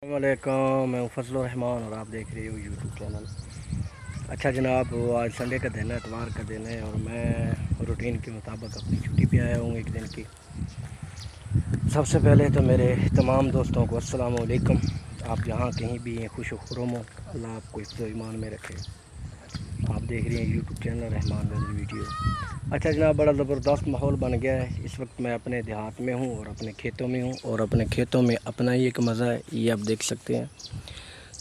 वालेकुम, मैं फजलुर रहमान और आप देख रहे हो यूट्यूब चैनल। अच्छा जनाब, आज संडे का दिन है, इतवार का दिन है और मैं रूटीन के मुताबिक अपनी छुट्टी पे आया हूँ एक दिन की। सबसे पहले तो मेरे तमाम दोस्तों को अस्सलाम वालेकुम। आप जहाँ कहीं भी हैं खुश खुरम हो, अल्लाह आपको इफ़्ज़ो ईमान में रखे। आप देख रहे हैं YouTube channel Rahman well video. अच्छा जनाब, बड़ा ज़बरदस्त माहौल बन गया है। इस वक्त मैं अपने देहात में हूँ और अपने खेतों में हूँ और अपने खेतों में अपना ही एक मज़ा है, ये आप देख सकते हैं।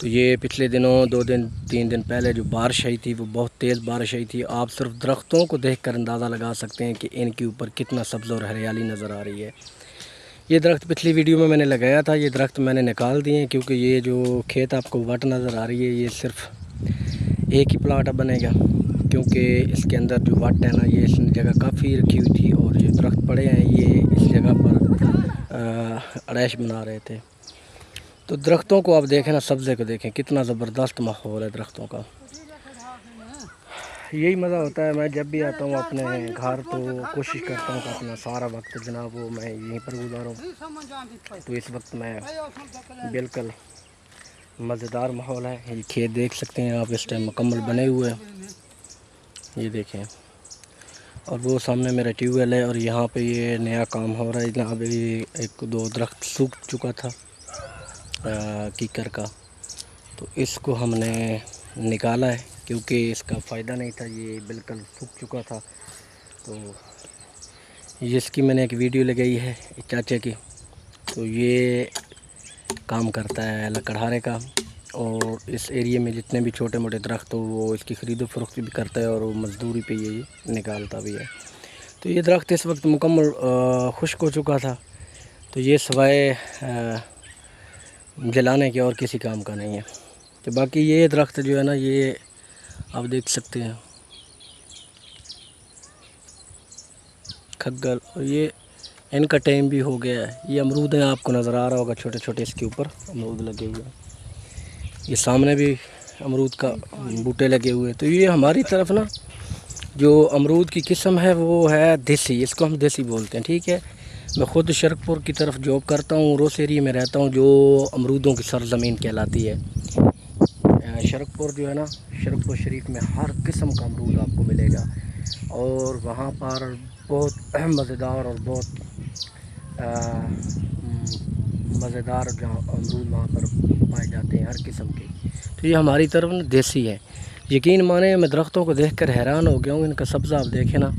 तो ये पिछले दिनों 2-3 दिन पहले जो बारिश आई थी वो बहुत तेज़ बारिश आई थी। आप सिर्फ दरख्तों को देखकर अंदाज़ा लगा सकते हैं कि इनके ऊपर कितना सब्ज़ और हरियाली नज़र आ रही है। ये दरख्त पिछली वीडियो में मैंने लगाया था, ये दरख्त मैंने निकाल दिए क्योंकि ये जो खेत आपको वट नज़र आ रही है ये सिर्फ एक ही प्लाट अब बनेगा, क्योंकि इसके अंदर जो वट है ना ये इस जगह काफ़ी रखी हुई थी और ये दरख्त पड़े हैं, ये इस जगह पर अड़ैश बना रहे थे। तो दरख्तों को आप देखें ना, सब्ज़े को देखें, कितना ज़बरदस्त माहौल है दरख्तों का। यही मज़ा होता है। मैं जब भी आता हूँ अपने घर तो कोशिश करता हूँ कि अपना सारा वक्त जनाब वो मैं यहीं पर गुजारूँ। तो इस वक्त मैं बिल्कुल मज़ेदार माहौल है। ये खेत देख सकते हैं आप, इस टाइम मुकम्मल बने हुए हैं, ये देखें। और वो सामने मेरा ट्यूबवेल है और यहाँ पे ये नया काम हो रहा है। यहाँ पे एक दो दरख्त सूख चुका था कीकर का, तो इसको हमने निकाला है क्योंकि इसका फ़ायदा नहीं था, ये बिल्कुल सूख चुका था। तो इसकी मैंने एक वीडियो लगाई है चाचा की। तो ये काम करता है लकड़हारे का और इस एरिया में जितने भी छोटे मोटे दरख्त हो वो इसकी ख़रीदो फरोख्त भी करता है और वो मज़दूरी पे ये निकालता भी है। तो ये दरख्त इस वक्त मुकम्मल खुश्क हो चुका था, तो ये सवाए जलाने के और किसी काम का नहीं है। तो बाकी ये दरख्त जो है ना ये आप देख सकते हैं खग्गल, और ये इनका टाइम भी हो गया है। ये अमरूद है, आपको नज़र आ रहा होगा, छोटे छोटे इसके ऊपर अमरूद लगे हुए हैं। ये सामने भी अमरूद का बूटे लगे हुए हैं। तो ये हमारी तरफ ना जो अमरूद की किस्म है वो है देसी, इसको हम देसी बोलते हैं, ठीक है। मैं ख़ुद शरकपुर की तरफ जॉब करता हूँ, रोस एरिया में रहता हूँ जो अमरूदों की सरज़मीन कहलाती है। शरकपुर जो है ना, शरकपुर शरीफ में हर किस्म का अमरूद आपको मिलेगा और वहाँ पर बहुत मज़ेदार और बहुत मज़ेदार अमरूद वहाँ पर पाए जाते हैं हर किस्म के। तो ये हमारी तरफ ना देसी है। यकीन माने मैं दरख्तों को देखकर हैरान हो गया हूँ। इनका सब्ज़ा आप देखें ना,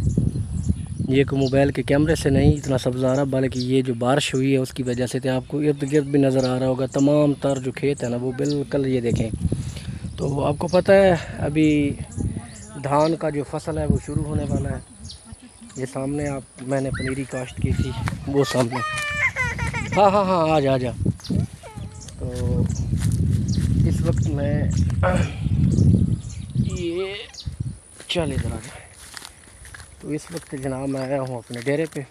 ये को मोबाइल के कैमरे से नहीं इतना सब्ज़ा आ रहा, बल्कि ये जो बारिश हुई है उसकी वजह से। तो आपको इर्द गिर्द भी नज़र आ रहा होगा, तमाम तर जो खेत है ना वो बिल्कुल ये देखें। तो आपको पता है अभी धान का जो फसल है वो शुरू होने वाला है। ये सामने आप मैंने पनीरी काश्त की थी वो सामने, हाँ हाँ हाँ आ जा। तो इस वक्त मैं ये चल इधर आ जा। तो इस वक्त जनाब मैं आया हूँ अपने डेरे पे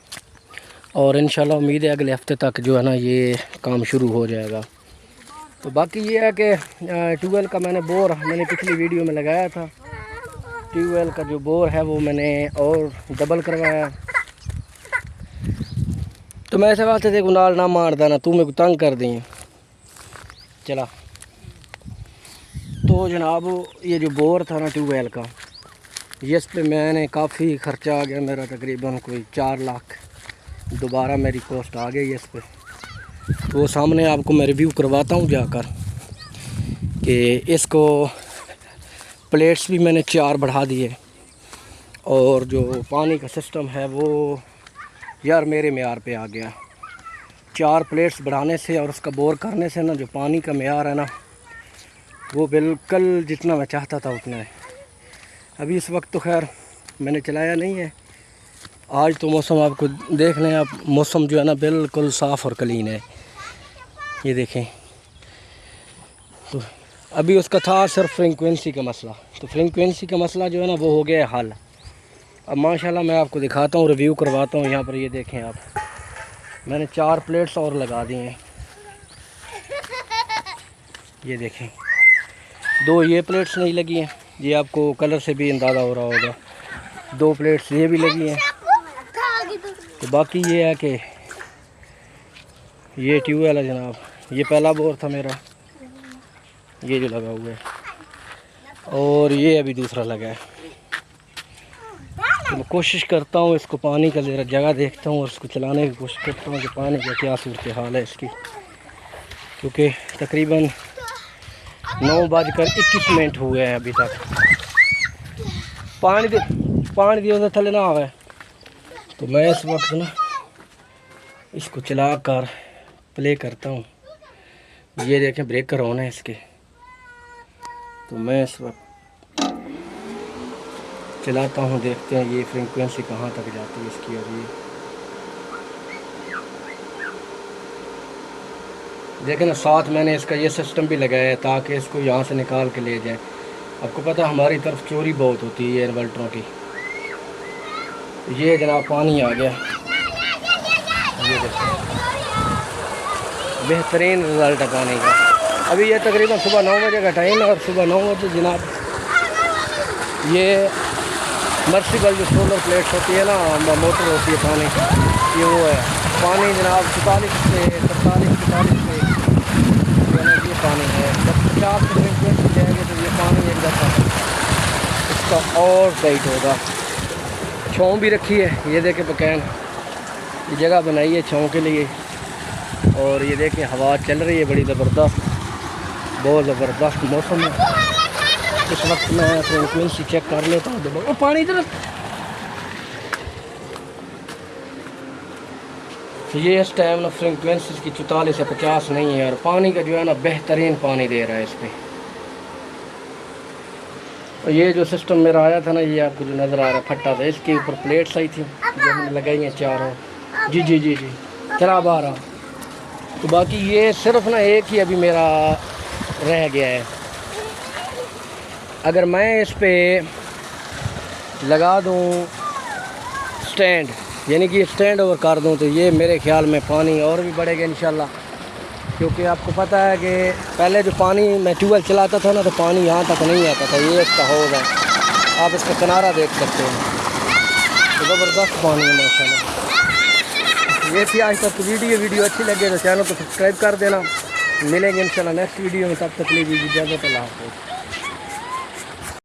और इंशाल्लाह उम्मीद है अगले हफ्ते तक जो है ना ये काम शुरू हो जाएगा। तो बाकी ये है कि ट्यूबवेल का मैंने पिछली वीडियो में लगाया था। ट्यूबवेल का जो बोर है वो मैंने और डबल करवाया। तो मैं ऐसे वास्ते थे नाल ना मार देना, तू मेरे को तंग कर दी चला। तो जनाब ये जो बोर था ना ट्यूबवेल का, इस पे मैंने काफ़ी ख़र्चा आ गया मेरा, तकरीबन कोई 4 लाख दोबारा मेरी कॉस्ट आ गई इस पे। तो सामने आपको मैं रिव्यू करवाता हूँ जाकर कि इसको प्लेट्स भी मैंने 4 बढ़ा दिए और जो पानी का सिस्टम है वो यार मेरे मेयार पे आ गया। 4 प्लेट्स बढ़ाने से और उसका बोर करने से ना जो पानी का मेयार है ना वो बिल्कुल जितना मैं चाहता था उतना है। अभी इस वक्त तो खैर मैंने चलाया नहीं है। आज तो मौसम आपको देख लें आप, मौसम जो है ना बिल्कुल साफ़ और क्लीन है, ये देखें। तो अभी उसका था सिर्फ फ्रीक्वेंसी का मसला, तो फ्रीक्वेंसी का मसला जो है ना वो हो गया हल। अब माशाल्लाह मैं आपको दिखाता हूँ, रिव्यू करवाता हूँ। यहाँ पर ये देखें आप, मैंने 4 प्लेट्स और लगा दी हैं, ये देखें। 2 ये प्लेट्स नहीं लगी हैं, ये आपको कलर से भी अंदाज़ा हो रहा होगा। 2 प्लेट्स ये भी लगी हैं। तो बाकी ये है कि ये ट्यूबवेल है जनाब, ये पहला बोर था मेरा, ये जो लगा हुआ है, और ये अभी दूसरा लगा है। तो मैं कोशिश करता हूँ इसको पानी का ज़रा जगह देखता हूँ और इसको चलाने की कोशिश करता हूँ कि पानी का क्या सूरत हाल है इसकी, क्योंकि तकरीबन 9:21 हुए हैं अभी तक। पानी दियो थले ना आवे, तो मैं इस वक्त ना इसको चला कर प्ले करता हूँ। ये देखें ब्रेकर ऑन है इसके, तो मैं इस वक्त चलाता हूँ, देखते हैं ये फ्रीक्वेंसी कहाँ तक जाती है इसकी। और ये देखें ना, साथ मैंने इसका ये सिस्टम भी लगाया है ताकि इसको यहाँ से निकाल के ले जाए। आपको पता है हमारी तरफ चोरी बहुत होती है इन्वर्टरों की। ये जनाब पानी आ गया, ये देखो बेहतरीन रिज़ल्ट है पानी का। अभी ये तकरीबन सुबह 9 बजे का टाइम है, और सुबह 9 बजे जनाब ये मर्सिबल जो सोलर प्लेट्स होती है ना, मोटर होती है पानी की, ये वो है पानी जनाब 44 से 43 44 से ये पानी है। जब 50 फ्रीक्वेंसी जाएगी तो ये पानी एक दफ़ा इसका और टाइट होगा। छाँव भी रखी है, ये देखें पकैन, ये जगह बनाई है छाँव के लिए। और ये देखें हवा चल रही है बड़ी ज़बरदस्त, बहुत ज़बरदस्त मौसम है। इस वक्त मैं फ्रीक्वेंसी चेक कर लेता हूँ। और पानी इधर, ये इस टाइम ना फ्रीक्वेंसी की 44 से 50 नहीं है, और पानी का जो है ना बेहतरीन पानी दे रहा है इस पर। और ये जो सिस्टम मेरा आया था ना, ये आपको जो नज़र आ रहा है फट्टा था, इसके ऊपर प्लेट्स आई थी जो हमने लगाई हैं चारों। जी जी जी जी चला बारह। तो बाकी ये सिर्फ ना एक ही अभी मेरा रह गया है। अगर मैं इस पे लगा दूं स्टैंड, यानी कि स्टैंड ओवर कर दूं, तो ये मेरे ख्याल में पानी और भी बढ़ेगा इंशाल्लाह। क्योंकि आपको पता है कि पहले जो पानी मैं ट्यूबवेल चलाता था ना, तो पानी यहाँ तक नहीं आता था। ये इसका हौज़ है, आप इसका किनारा देख सकते हैं, तो ज़बरदस्त पानी है माशाल्लाह। ये थी आज तक वीडियो अच्छी लगे तो चैनल को सब्सक्राइब कर देना। मिलेंगे इंशाल्लाह नेक्स्ट वीडियो में, तब तक लीजिए इजाज़त, अल्लाह हाफ़िज़।